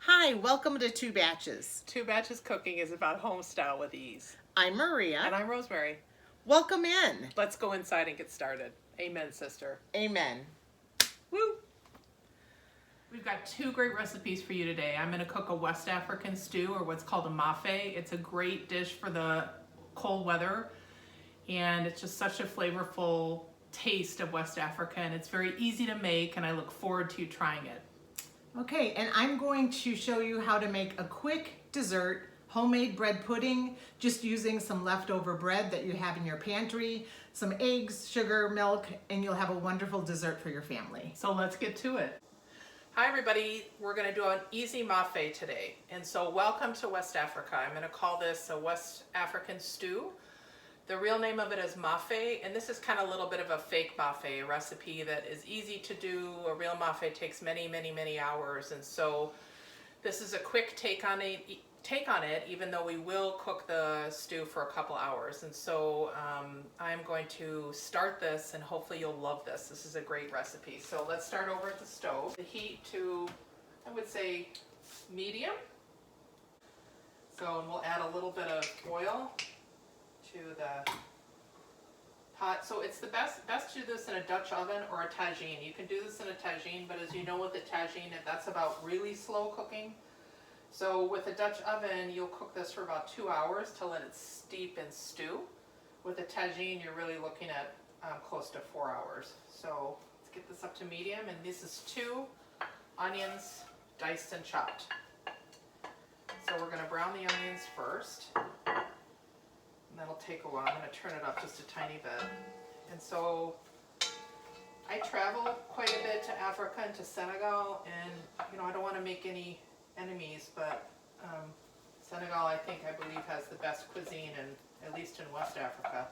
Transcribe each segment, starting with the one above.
Hi, welcome to Two Batches. Two Batches Cooking is about home style with ease. I'm Maria. And I'm Rosemary. Welcome in. Let's go inside and get started. Amen, sister. Amen. Woo! We've got two great recipes for you today. I'm going to cook a West African stew, or what's called a mafe. It's a great dish for the cold weather, and it's just such a flavorful taste of West Africa, and it's very easy to make, and I look forward to you trying it. Okay, and I'm going to show you how to make a quick dessert, homemade bread pudding, just using some leftover bread that you have in your pantry, some eggs, sugar, milk, and you'll have a wonderful dessert for your family. So let's get to it. Hi everybody, we're going to do an easy mafe today. And so welcome to West Africa. I'm going to call this a West African stew. The real name of it is mafe, and this is kind of a little bit of a fake mafe, a recipe that is easy to do. A real mafe takes many, many, many hours, and so this is a quick take on it, even though we will cook the stew for a couple hours. And so I'm going to start this, and hopefully you'll love this. This is a great recipe. So let's start over at the stove. The heat to, I would say, medium. So we'll add a little bit of oil to the pot. So it's the best to do this in a Dutch oven or a tagine. You can do this in a tagine, but as you know with the tagine, that's about really slow cooking. So with a Dutch oven, you'll cook this for about 2 hours to let it steep and stew. With a tagine, you're really looking at close to 4 hours. So let's get this up to medium, and this is 2 onions diced and chopped. So we're going to brown the onions first. And that'll take a while. I'm going to turn it up just a tiny bit. And so I travel quite a bit to Africa and to Senegal, and I don't want to make any enemies, but Senegal, I believe has the best cuisine, at least in West Africa.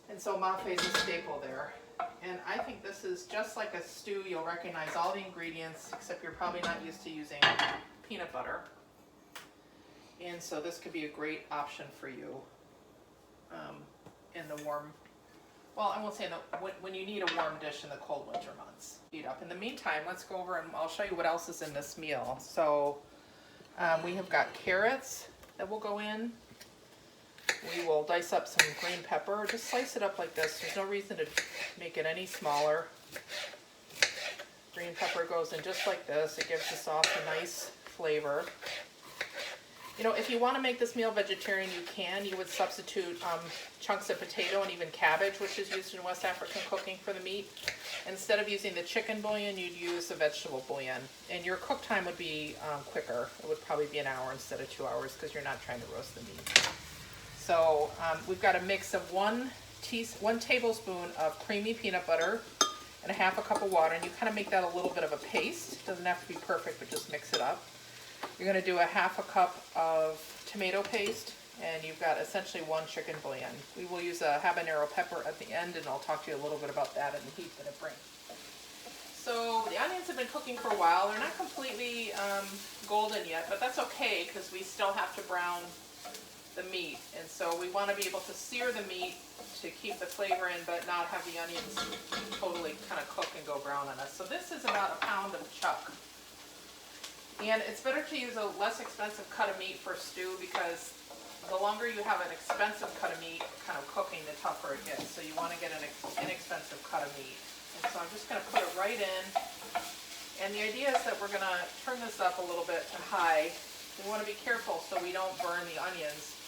And so mafe is a staple there. And I think this is just like a stew. You'll recognize all the ingredients, except you're probably not used to using peanut butter. And so this could be a great option for you in the warm, well, I won't say when you need a warm dish in the cold winter months. Heat up. In the meantime, let's go over and I'll show you what else is in this meal. So we have got carrots that will go in. We will dice up some green pepper. Just slice it up like this. There's no reason to make it any smaller. Green pepper goes in just like this. It gives the sauce a nice flavor. If you want to make this meal vegetarian, you can. You would substitute chunks of potato and even cabbage, which is used in West African cooking for the meat. Instead of using the chicken bouillon, you'd use the vegetable bouillon. And your cook time would be quicker. It would probably be an hour instead of 2 hours because you're not trying to roast the meat. So we've got a mix of 1 tablespoon of creamy peanut butter and a half a cup of water. And you kind of make that a little bit of a paste. It doesn't have to be perfect, but just mix it up. You're going to do a half a cup of tomato paste, and you've got essentially 1 chicken bouillon. We will use a habanero pepper at the end, and I'll talk to you a little bit about that and the heat that it brings. So the onions have been cooking for a while. They're not completely golden yet, but that's okay because we still have to brown the meat. And so we want to be able to sear the meat to keep the flavor in, but not have the onions totally kind of cook and go brown on us. So this is about a pound of chuck. And it's better to use a less expensive cut of meat for stew because the longer you have an expensive cut of meat kind of cooking, the tougher it gets. So you want to get an inexpensive cut of meat. And so I'm just going to put it right in. And the idea is that we're going to turn this up a little bit to high. We want to be careful so we don't burn the onions.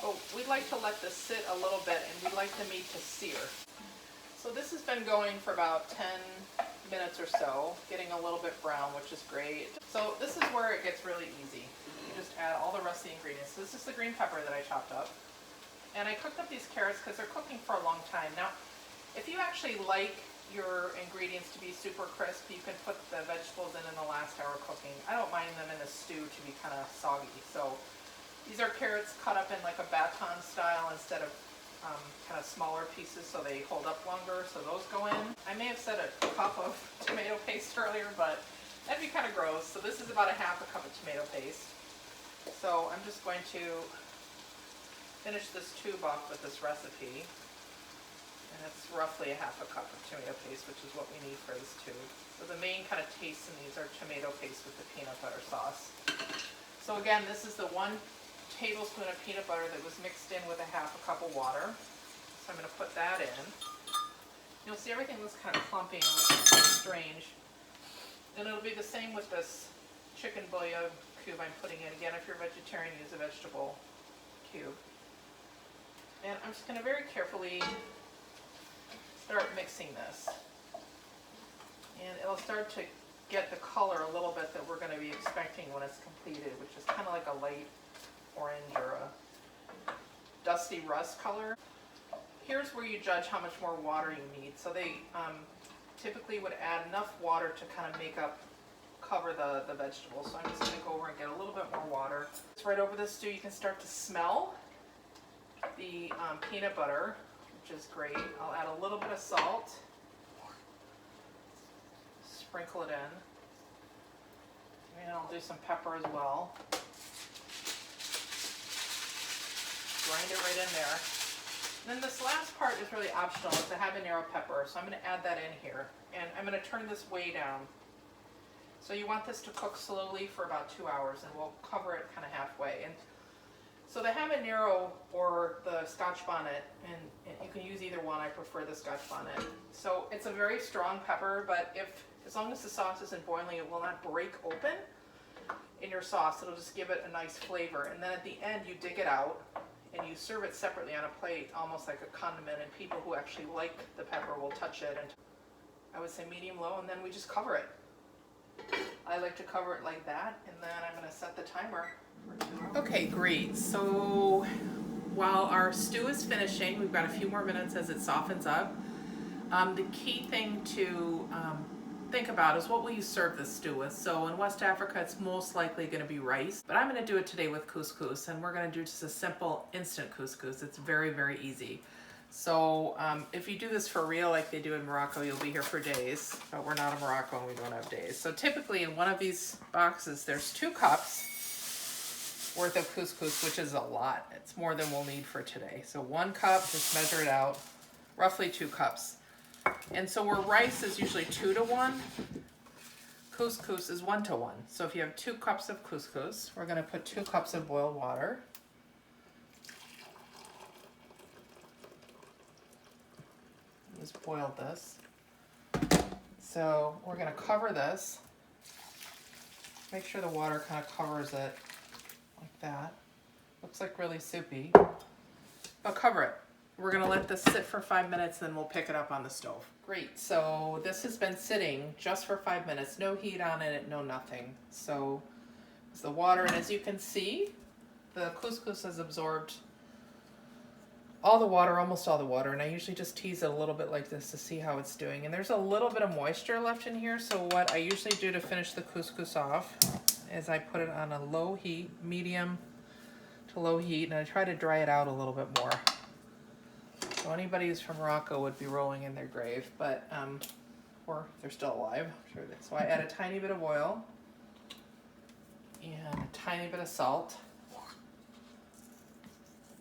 But we'd like to let this sit a little bit, and we'd like the meat to sear. So this has been going for about 10 minutes or so, getting a little bit brown, which is great. So this is where it gets really easy. You just add all the rest of the ingredients. So this is the green pepper that I chopped up. And I cooked up these carrots because they're cooking for a long time. Now, if you actually like your ingredients to be super crisp, you can put the vegetables in the last hour cooking. I don't mind them in a stew to be kind of soggy. So these are carrots cut up in like a baton style instead of kind of smaller pieces so they hold up longer, so those go in. I may have said a cup of tomato paste earlier, but that'd be kind of gross. So this is about a half a cup of tomato paste. So I'm just going to finish this tube off with this recipe. And And it's roughly a half a cup of tomato paste, which is what we need for this tube. So the main kind of taste in these are tomato paste with the peanut butter sauce. So again, this is the 1 tablespoon of peanut butter that was mixed in with a half a cup of water. So I'm going to put that in. You'll see everything looks kind of clumpy and looks kind of strange. And it'll be the same with this chicken bouillon cube I'm putting in. Again, if you're vegetarian, use a vegetable cube. And I'm just going to very carefully start mixing this. And it'll start to get the color a little bit that we're going to be expecting when it's completed, which is kind of like a light orange or a dusty rust color. Here's where you judge how much more water you need. So they typically would add enough water to kind of cover the vegetables. So I'm just going to go over and get a little bit more water. It's right over the stew. You can start to smell the peanut butter, which is great. I'll add a little bit of salt. Sprinkle it in. And I'll do some pepper as well. Grind it right in there. And then this last part is really optional. It's a habanero pepper, so I'm going to add that in here. And I'm going to turn this way down. So you want this to cook slowly for about 2 hours, and we'll cover it kind of halfway. And so the habanero or the Scotch bonnet, and you can use either one. I prefer the Scotch bonnet. So it's a very strong pepper, but as long as the sauce isn't boiling, it will not break open in your sauce. It'll just give it a nice flavor. And then at the end, you dig it out and you serve it separately on a plate, almost like a condiment. And people who actually like the pepper will touch it. And I would say medium low, and then we just cover it. I like to cover it like that, and then I'm going to set the timer. Okay, great. So while our stew is finishing, we've got a few more minutes as it softens up. The key thing to think about is what will you serve this stew with. So in West Africa, it's most likely going to be rice, but I'm going to do it today with couscous, and we're going to do just a simple instant couscous. It's very, very easy. So if you do this for real like they do in Morocco, you'll be here for days, but we're not in Morocco and we don't have days. So typically in one of these boxes, there's 2 cups worth of couscous, which is a lot. It's more than we'll need for today. So 1 cup, just measure it out, roughly 2 cups. And so where rice is usually 2 to 1, couscous is 1 to 1. So if you have 2 cups of couscous, we're going to put 2 cups of boiled water. Just boiled this. So we're going to cover this. Make sure the water kind of covers it like that. Looks like really soupy, but cover it. We're going to let this sit for 5 minutes, then we'll pick it up on the stove. Great, so this has been sitting just for 5 minutes. No heat on it, no nothing. So it's the water, and as you can see, the couscous has absorbed all the water, almost all the water, and I usually just tease it a little bit like this to see how it's doing. And there's a little bit of moisture left in here, so what I usually do to finish the couscous off is I put it on a low heat, medium to low heat, and I try to dry it out a little bit more. So anybody who's from Morocco would be rolling in their grave, but or if they're still alive, I'm sure. So I add a tiny bit of oil and a tiny bit of salt.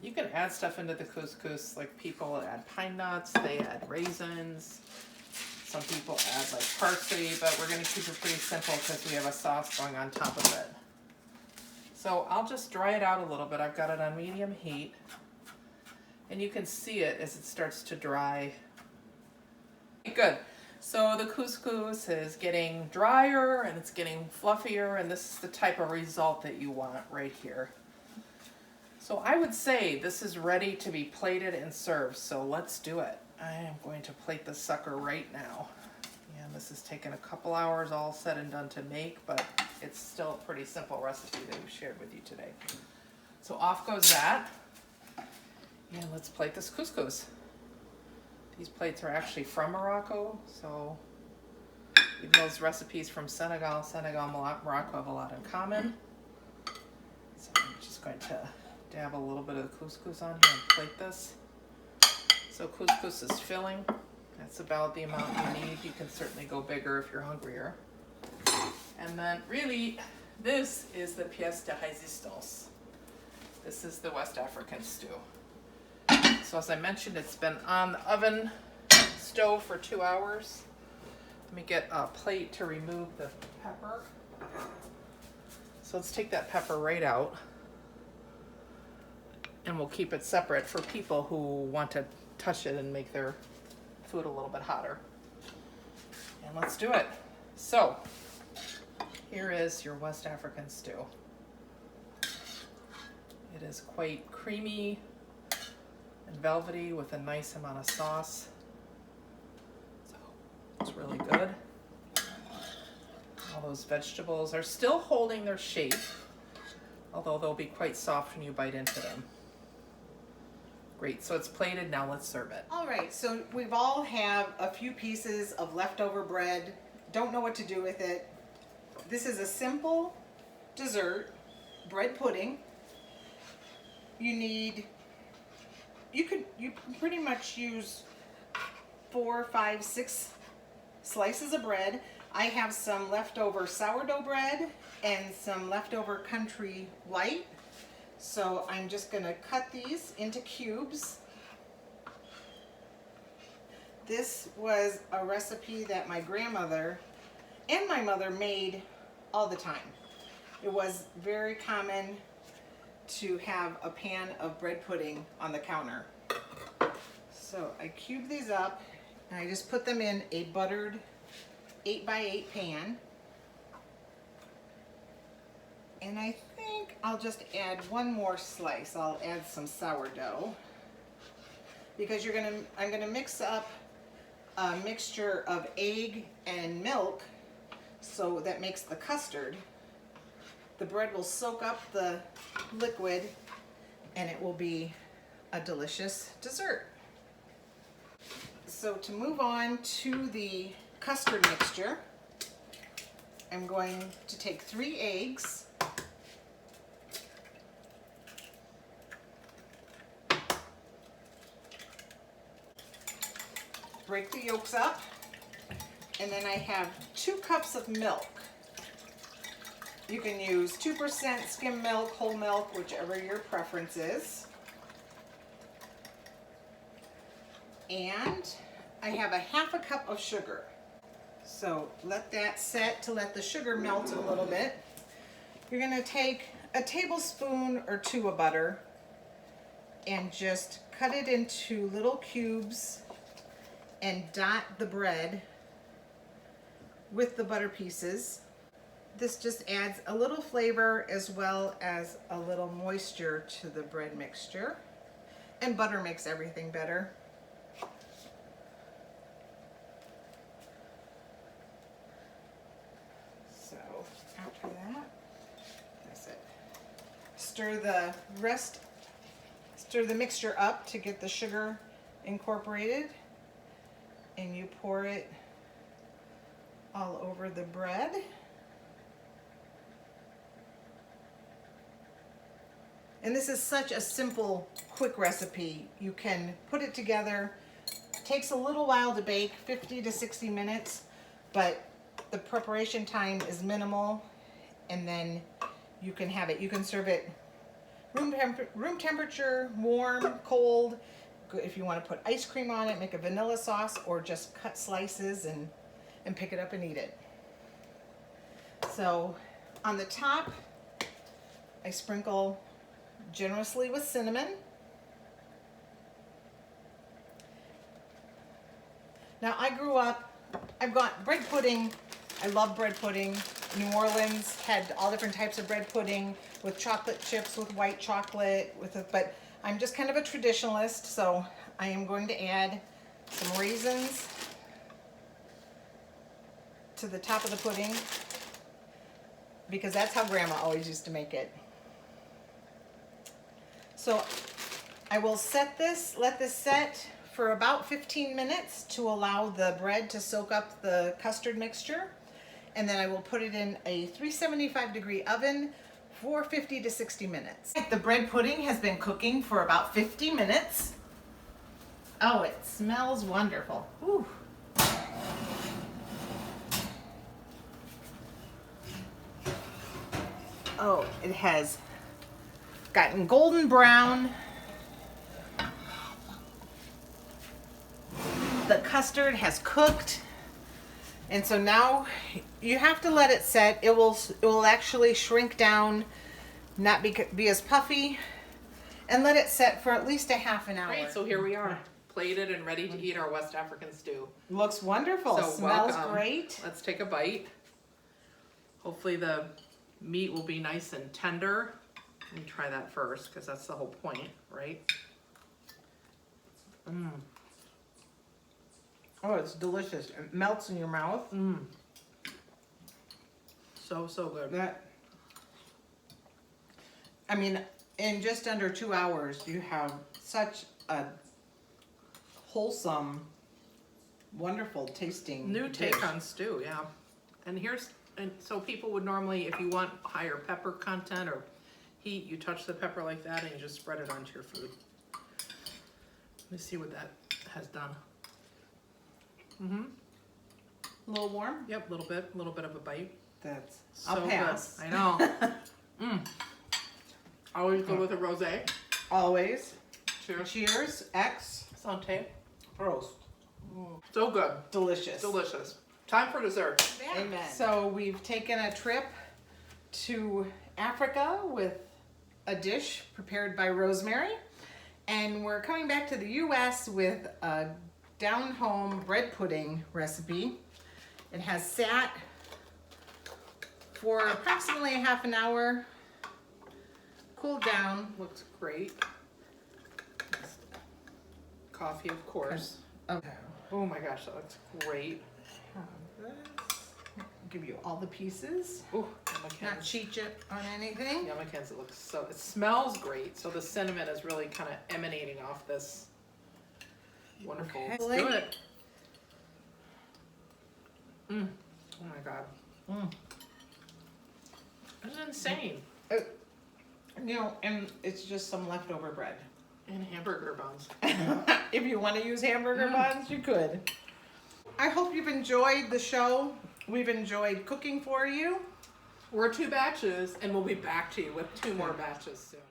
You can add stuff into the couscous, like people add pine nuts, they add raisins. Some people add like parsley, but we're going to keep it pretty simple because we have a sauce going on top of it. So I'll just dry it out a little bit. I've got it on medium heat. And you can see it as it starts to dry. Good. So the couscous is getting drier and it's getting fluffier, and this is the type of result that you want right here. So I would say this is ready to be plated and served, so let's do it. I am going to plate this sucker right now. And this has taken a couple hours all said and done to make, but it's still a pretty simple recipe that we've shared with you today. So off goes that. And let's plate this couscous. These plates are actually from Morocco, so even those recipes from Senegal, Morocco have a lot in common. So I'm just going to dab a little bit of the couscous on here and plate this. So couscous is filling. That's about the amount you need. You can certainly go bigger if you're hungrier. And then really, this is the pièce de résistance. This is the West African stew. So as I mentioned, it's been on the oven stove for 2 hours. Let me get a plate to remove the pepper. So let's take that pepper right out. And we'll keep it separate for people who want to touch it and make their food a little bit hotter. And let's do it. So, here is your West African stew. It is quite creamy and velvety with a nice amount of sauce. So, it's really good. All those vegetables are still holding their shape, although they'll be quite soft when you bite into them. Great, so it's plated, now let's serve it. All right, so we've all have a few pieces of leftover bread, don't know what to do with it. This is a simple dessert, bread pudding. You pretty much use 4, 5, 6 slices of bread. I have some leftover sourdough bread and some leftover country white. So I'm just going to cut these into cubes. This was a recipe that my grandmother and my mother made all the time. It was very common to have a pan of bread pudding on the counter. So I cube these up and I just put them in a buttered 8x8 pan. And I think I'll just add one more slice. I'll add some sourdough because I'm gonna mix up a mixture of egg and milk, so that makes the custard. The bread will soak up the liquid and it will be a delicious dessert. So to move on to the custard mixture, I'm going to take 3 eggs, break the yolks up, and then I have 2 cups of milk. You can use 2% skim milk, whole milk, whichever your preference is. And I have a 1/2 cup of sugar. So let that set to let the sugar melt a little bit. You're gonna take a tablespoon or 2 of butter and just cut it into little cubes and dot the bread with the butter pieces. This just adds a little flavor as well as a little moisture to the bread mixture. And butter makes everything better. So after that, that's it. Stir the mixture up to get the sugar incorporated. And you pour it all over the bread. And this is such a simple, quick recipe. You can put it together. It takes a little while to bake, 50 to 60 minutes, but the preparation time is minimal, and then you can have it. You can serve it room temperature, warm, cold. If you want to put ice cream on it, make a vanilla sauce, or just cut slices and pick it up and eat it. So on the top, I sprinkle generously with cinnamon. Now I've got bread pudding. I love bread pudding. New Orleans had all different types of bread pudding with chocolate chips, with white chocolate, but I'm just kind of a traditionalist, so I am going to add some raisins to the top of the pudding because that's how Grandma always used to make it. So I will let this set for about 15 minutes to allow the bread to soak up the custard mixture. And then I will put it in a 375-degree oven for 50 to 60 minutes. The bread pudding has been cooking for about 50 minutes. Oh, it smells wonderful. Ooh. Oh, it has gotten golden brown. The custard has cooked. And so now you have to let it set. It will actually shrink down, not be as puffy, and let it set for at least a half an hour. Great, so here we are, plated and ready to eat our West African stew. Looks wonderful. So Smells welcome. great. Let's take a bite. Hopefully the meat will be nice and tender. Let me try that first, because that's the whole point, right? Mmm. Oh, it's delicious. It melts in your mouth. Mmm. So good. I mean, in just under 2 hours, you have such a wholesome, wonderful tasting New take dish. on stew, yeah. And so people would normally, if you want higher pepper content or heat, you touch the pepper like that and you just spread it onto your food. Let me see what that has done. Mm-hmm. A little warm? Yep, a little bit of a bite. That's, So I'll pass. good. I know. Mm. Always go with a rosé. Always. Cheers. Cheers. X. Santé. Roast. So good. Delicious. Delicious. Time for dessert. Amen. So we've taken a trip to Africa with a dish prepared by Rosemary, and we're coming back to the US with a down-home bread pudding recipe. It has sat for approximately a half an hour, cooled down. Looks great. Coffee, of course. Okay. Oh my gosh, that looks great. Give you all the pieces. Ooh, Not cheat you on anything. Yummikins, it smells great. So the cinnamon is really kind of emanating off this. Wonderful. Okay. Let's do it. Mm. Oh my God. Mm. This is insane. You know, and it's just some leftover bread. And hamburger buns. If you want to use hamburger buns, you could. I hope you've enjoyed the show. We've enjoyed cooking for you. We're 2 batches, and we'll be back to you with 2 more batches soon.